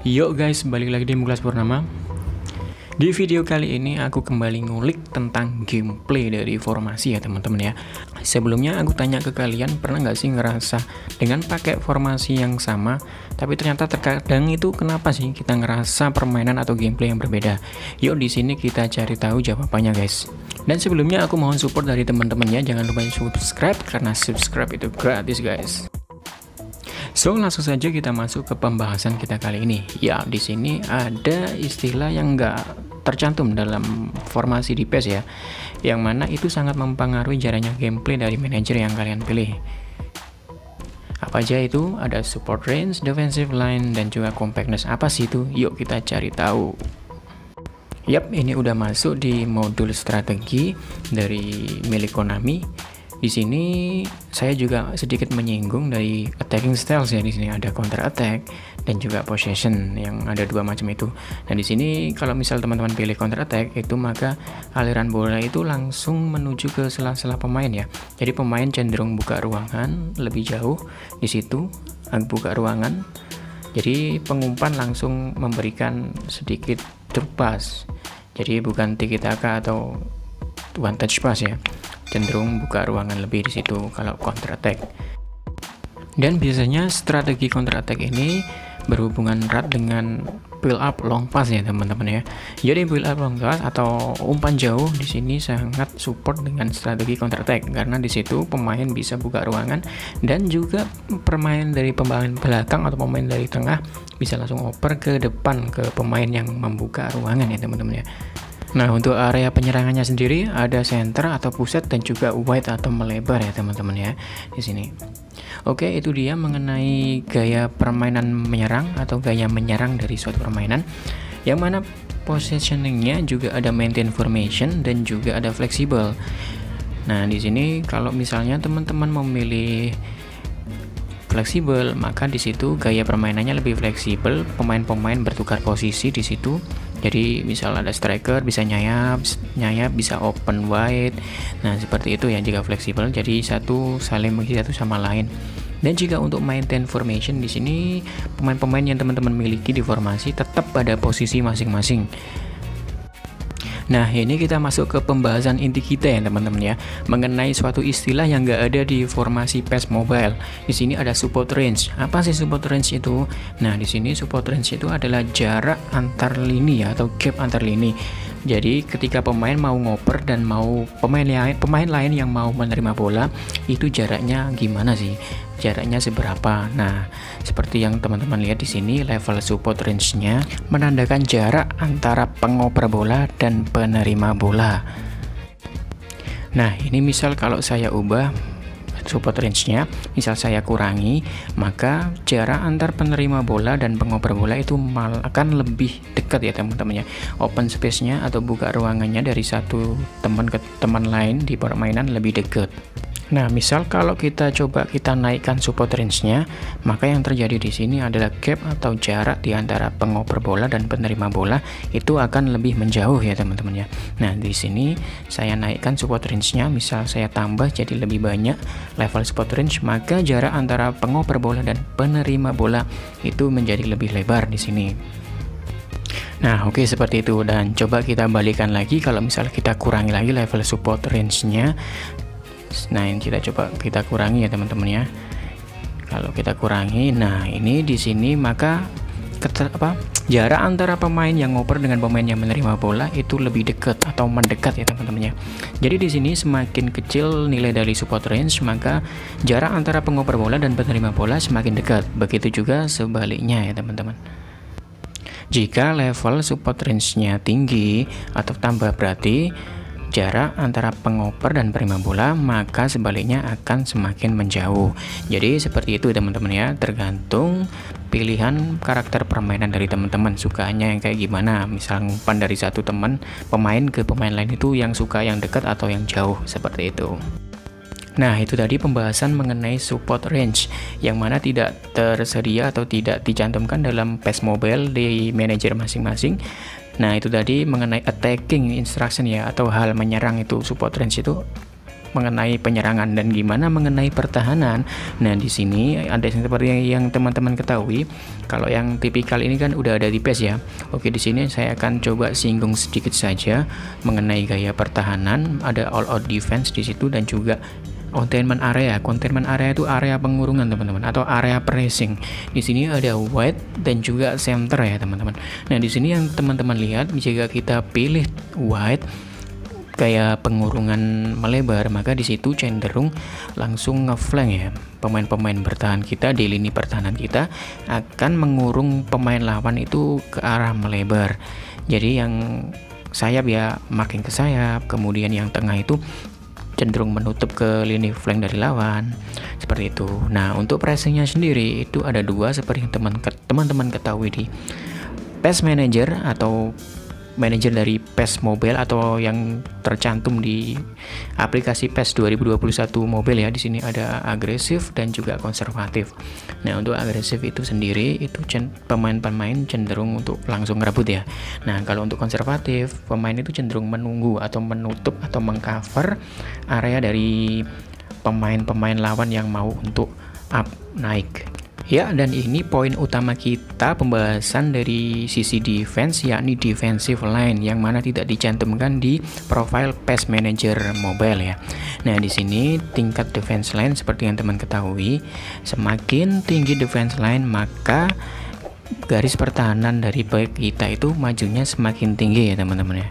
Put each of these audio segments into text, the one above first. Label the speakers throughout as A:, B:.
A: Yuk guys, balik lagi di Muklas Purnama. Di video kali ini aku kembali ngulik tentang gameplay dari formasi ya teman-teman ya. Sebelumnya aku tanya ke kalian, pernah nggak sih ngerasa dengan pakai formasi yang sama, tapi ternyata terkadang itu kenapa sih kita ngerasa permainan atau gameplay yang berbeda? Yuk di sini kita cari tahu jawabannya guys. Dan sebelumnya aku mohon support dari teman-temannya, jangan lupa subscribe karena subscribe itu gratis guys. So, langsung saja kita masuk ke pembahasan kita kali ini. Ya, di sini ada istilah yang nggak tercantum dalam formasi di PES ya, yang mana itu sangat mempengaruhi jalannya gameplay dari manajer yang kalian pilih. Apa aja itu? Ada support range, defensive line, dan juga compactness. Apa sih itu? Yuk kita cari tahu. Yap, ini udah masuk di modul strategi dari milik Konami. Di sini saya juga sedikit menyinggung dari attacking styles ya. Di sini ada counter attack dan juga possession yang ada dua macam itu. Dan di sini kalau misal teman-teman pilih counter attack itu, maka aliran bola itu langsung menuju ke sela-sela pemain ya. Jadi pemain cenderung buka ruangan lebih jauh di situ, buka ruangan. Jadi pengumpan langsung memberikan sedikit drop pass. Jadi bukan tiki taka atau one touch pass ya, cenderung buka ruangan lebih di situ kalau counter attack. Dan biasanya strategi counter attack ini berhubungan erat dengan build up long pass ya teman-teman ya. Jadi build up long pass atau umpan jauh di sini sangat support dengan strategi counter attack karena di situ pemain bisa buka ruangan dan juga pemain dari pemain belakang atau pemain dari tengah bisa langsung oper ke depan ke pemain yang membuka ruangan ya teman-teman ya. Nah, untuk area penyerangannya sendiri ada center atau pusat dan juga wide atau melebar ya teman-teman ya di sini. Oke, itu dia mengenai gaya permainan menyerang atau gaya menyerang dari suatu permainan, yang mana positioningnya juga ada maintain formation dan juga ada fleksibel. Nah, di sini kalau misalnya teman-teman memilih fleksibel, maka di situ gaya permainannya lebih fleksibel, pemain-pemain bertukar posisi di situ. Jadi misal ada striker bisa nyayap bisa open wide. Nah, seperti itu ya jika fleksibel. Jadi satu saling mengisi satu sama lain. Dan jika untuk maintain formation di sini pemain-pemain yang teman-teman miliki di formasi tetap pada posisi masing-masing. Nah, ini kita masuk ke pembahasan inti kita ya teman-teman ya, mengenai suatu istilah yang nggak ada di formasi PES Mobile. Di sini ada support range. Apa sih support range itu? Nah, di sini support range itu adalah jarak antar lini ya, atau gap antar lini. Jadi ketika pemain mau ngoper dan mau pemain lain yang mau menerima bola, itu jaraknya gimana sih? Jaraknya seberapa? Nah, seperti yang teman-teman lihat di sini, level support range-nya menandakan jarak antara pengoper bola dan penerima bola. Nah, ini misal kalau saya ubah support range-nya, misal saya kurangi, maka jarak antar penerima bola dan pengoper bola itu akan lebih dekat ya teman-teman ya. Open space-nya atau buka ruangannya dari satu teman ke teman lain di permainan lebih dekat. Nah, misal kalau kita coba kita naikkan support range-nya, maka yang terjadi di sini adalah gap atau jarak di antara pengoper bola dan penerima bola itu akan lebih menjauh ya teman-teman ya. Nah, di sini saya naikkan support range-nya, misal saya tambah jadi lebih banyak level support range, maka jarak antara pengoper bola dan penerima bola itu menjadi lebih lebar di sini. Nah, oke seperti itu. Dan coba kita balikan lagi kalau misal kita kurangi lagi level support range-nya. Nah, ini kita kurangi ya teman-teman ya. Kalau kita kurangi, nah ini di sini maka jarak antara pemain yang ngoper dengan pemain yang menerima bola itu lebih dekat atau mendekat ya teman-teman ya. Jadi di sini semakin kecil nilai dari support range, maka jarak antara pengoper bola dan penerima bola semakin dekat. Begitu juga sebaliknya ya teman-teman. Jika level support range-nya tinggi atau tambah, berarti jarak antara pengoper dan penerima bola maka sebaliknya akan semakin menjauh. Jadi seperti itu teman-teman ya, tergantung pilihan karakter permainan dari teman-teman, sukanya yang kayak gimana. Misal umpan dari satu pemain ke pemain lain itu yang suka yang dekat atau yang jauh, seperti itu. Nah, itu tadi pembahasan mengenai support range yang mana tidak tersedia atau tidak dicantumkan dalam PES Mobile di manajer masing-masing. Nah, itu tadi mengenai attacking instruction ya, atau hal menyerang itu support range itu mengenai penyerangan dan gimana mengenai pertahanan. Nah, di sini ada yang seperti yang teman-teman ketahui, kalau yang tipikal ini kan udah ada di PES ya. Oke, di sini saya akan coba singgung sedikit saja mengenai gaya pertahanan. Ada all out defense di situ dan juga containment area. Containment area itu area pengurungan teman-teman, atau area pressing. Di sini ada wide dan juga center ya teman-teman. Nah, di sini yang teman-teman lihat, jika kita pilih wide kayak pengurungan melebar, maka di situ cenderung langsung ngeflank ya. Pemain-pemain bertahan kita di lini pertahanan kita akan mengurung pemain lawan itu ke arah melebar. Jadi yang sayap ya makin ke sayap, kemudian yang tengah itu cenderung menutup ke lini flank dari lawan, seperti itu. Nah, untuk pressingnya sendiri itu ada dua seperti yang teman-teman ketahui di PES Manager atau manajer dari PES Mobile atau yang tercantum di aplikasi PES 2021 Mobile ya. Di sini ada agresif dan juga konservatif. Nah, untuk agresif itu sendiri itu pemain-pemain cenderung untuk langsung ngerebut ya. Nah, kalau untuk konservatif, pemain itu cenderung menunggu atau menutup atau mengcover area dari pemain-pemain lawan yang mau untuk naik. Ya, dan ini poin utama kita pembahasan dari sisi defense, yakni defensive line, yang mana tidak dicantumkan di profile PES Manager Mobile ya. Nah, di sini tingkat defense line seperti yang teman ketahui, semakin tinggi defense line maka garis pertahanan dari back kita itu majunya semakin tinggi ya teman-teman ya.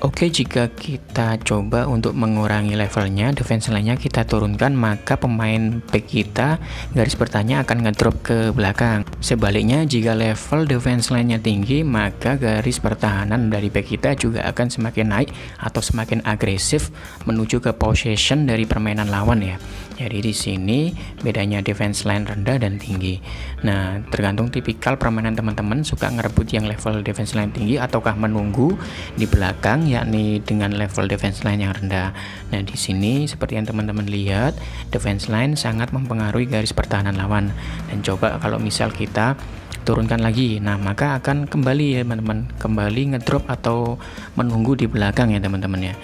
A: Oke, jika kita coba untuk mengurangi levelnya, defense line-nya kita turunkan, maka pemain back kita garis pertahanannya akan ngedrop ke belakang. Sebaliknya, jika level defense line-nya tinggi, maka garis pertahanan dari back kita juga akan semakin naik atau semakin agresif menuju ke possession dari permainan lawan ya. Jadi di sini bedanya defense line rendah dan tinggi. Nah, tergantung tipikal permainan teman-teman, suka ngerebut yang level defense line tinggi ataukah menunggu di belakang, yakni dengan level defense line yang rendah. Nah, di sini seperti yang teman-teman lihat, defense line sangat mempengaruhi garis pertahanan lawan. Dan coba kalau misal kita turunkan lagi, nah maka akan kembali ya teman-teman, kembali ngedrop atau menunggu di belakang ya teman-teman ya,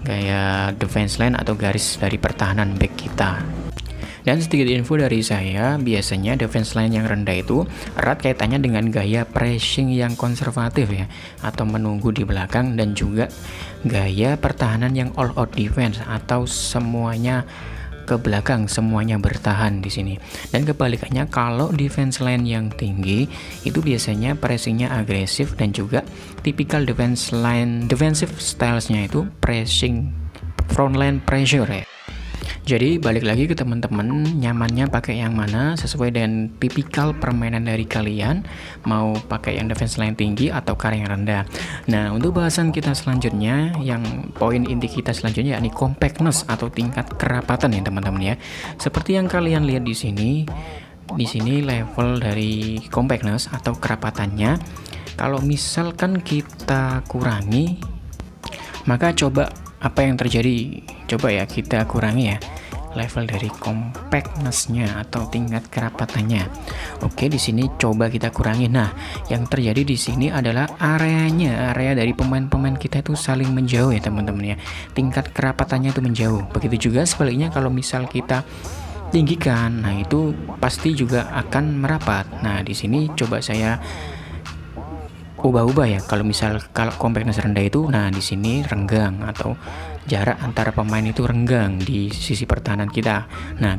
A: gaya defense line atau garis dari pertahanan back kita. Dan sedikit info dari saya, biasanya defense line yang rendah itu erat kaitannya dengan gaya pressing yang konservatif ya, atau menunggu di belakang, dan juga gaya pertahanan yang all out defense atau semuanya ke belakang, semuanya bertahan di sini. Dan kebalikannya, kalau defense line yang tinggi itu biasanya pressingnya agresif dan juga tipikal defensive stylesnya itu pressing front line pressure ya. Jadi balik lagi ke teman-teman, nyamannya pakai yang mana sesuai dengan tipikal permainan dari kalian, mau pakai yang defense line tinggi atau yang rendah. Nah, untuk bahasan kita selanjutnya, yang poin inti kita selanjutnya yakni compactness atau tingkat kerapatan ya teman-teman ya. Seperti yang kalian lihat di sini level dari compactness atau kerapatannya, kalau misalkan kita kurangi, maka coba apa yang terjadi, coba ya kita kurangi ya level dari compactness-nya atau tingkat kerapatannya. Oke, di sini coba kita kurangi. Nah, yang terjadi di sini adalah area dari pemain-pemain kita itu saling menjauh ya teman-teman ya. Tingkat kerapatannya itu menjauh. Begitu juga sebaliknya kalau misal kita tinggikan, nah itu pasti juga akan merapat. Nah, di sini coba saya ubah-ubah ya. Kalau compactness rendah itu, nah di sini renggang atau jarak antara pemain itu renggang di sisi pertahanan kita. Nah,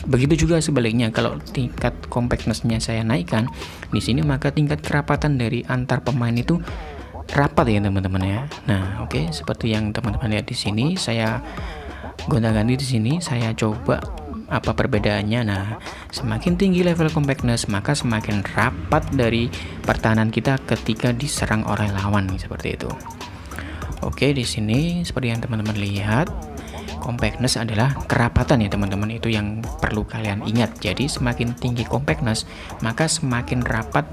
A: begitu juga sebaliknya, kalau tingkat compactness-nya saya naikkan di sini, maka tingkat kerapatan dari antar pemain itu rapat ya teman-teman ya. Nah, oke, seperti yang teman-teman lihat di sini, saya gonta-ganti di sini, saya coba apa perbedaannya. Nah, semakin tinggi level compactness, maka semakin rapat dari pertahanan kita ketika diserang oleh lawan, seperti itu. Oke, di sini seperti yang teman-teman lihat, compactness adalah kerapatan ya teman-teman, itu yang perlu kalian ingat. Jadi semakin tinggi compactness, maka semakin rapat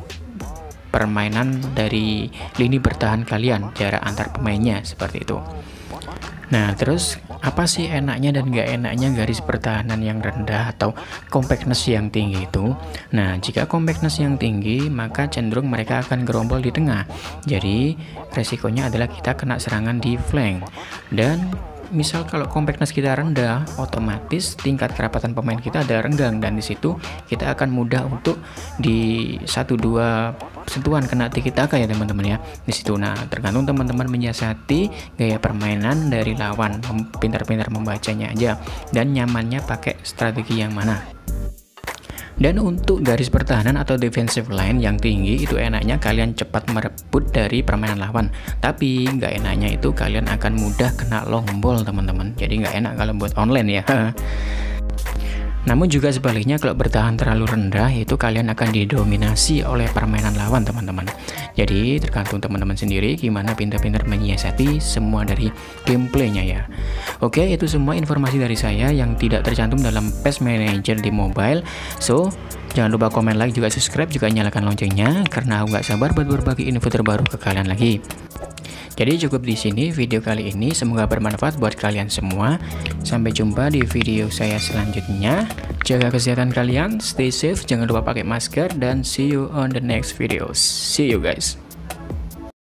A: permainan dari lini bertahan kalian, jarak antar pemainnya, seperti itu. Nah, terus apa sih enaknya dan gak enaknya garis pertahanan yang rendah atau compactness yang tinggi itu? Nah, jika compactness yang tinggi, maka cenderung mereka akan gerombol di tengah. Jadi, resikonya adalah kita kena serangan di flank. Dan misal kalau compactness kita rendah, otomatis tingkat kerapatan pemain kita ada renggang, dan di situ kita akan mudah untuk di 1-2 sentuhan kena tiki-taka ya teman-teman ya di situ. Nah, tergantung teman-teman menyiasati gaya permainan dari lawan, pintar-pintar membacanya aja dan nyamannya pakai strategi yang mana. Dan untuk garis pertahanan atau defensive line yang tinggi itu enaknya kalian cepat merebut dari permainan lawan. Tapi nggak enaknya itu kalian akan mudah kena long ball teman-teman. Jadi nggak enak kalau buat online ya. Namun juga sebaliknya kalau bertahan terlalu rendah itu kalian akan didominasi oleh permainan lawan teman-teman. Jadi tergantung teman-teman sendiri gimana pintar-pintar menyiasati semua dari gameplaynya ya. Oke, itu semua informasi dari saya yang tidak tercantum dalam PES Manager di mobile. So, jangan lupa komen, like, juga subscribe, juga nyalakan loncengnya karena aku gak sabar buat berbagi info terbaru ke kalian lagi. Jadi cukup di sini video kali ini, semoga bermanfaat buat kalian semua. Sampai jumpa di video saya selanjutnya. Jaga kesehatan kalian, stay safe, jangan lupa pakai masker, dan see you on the next videos. See you guys.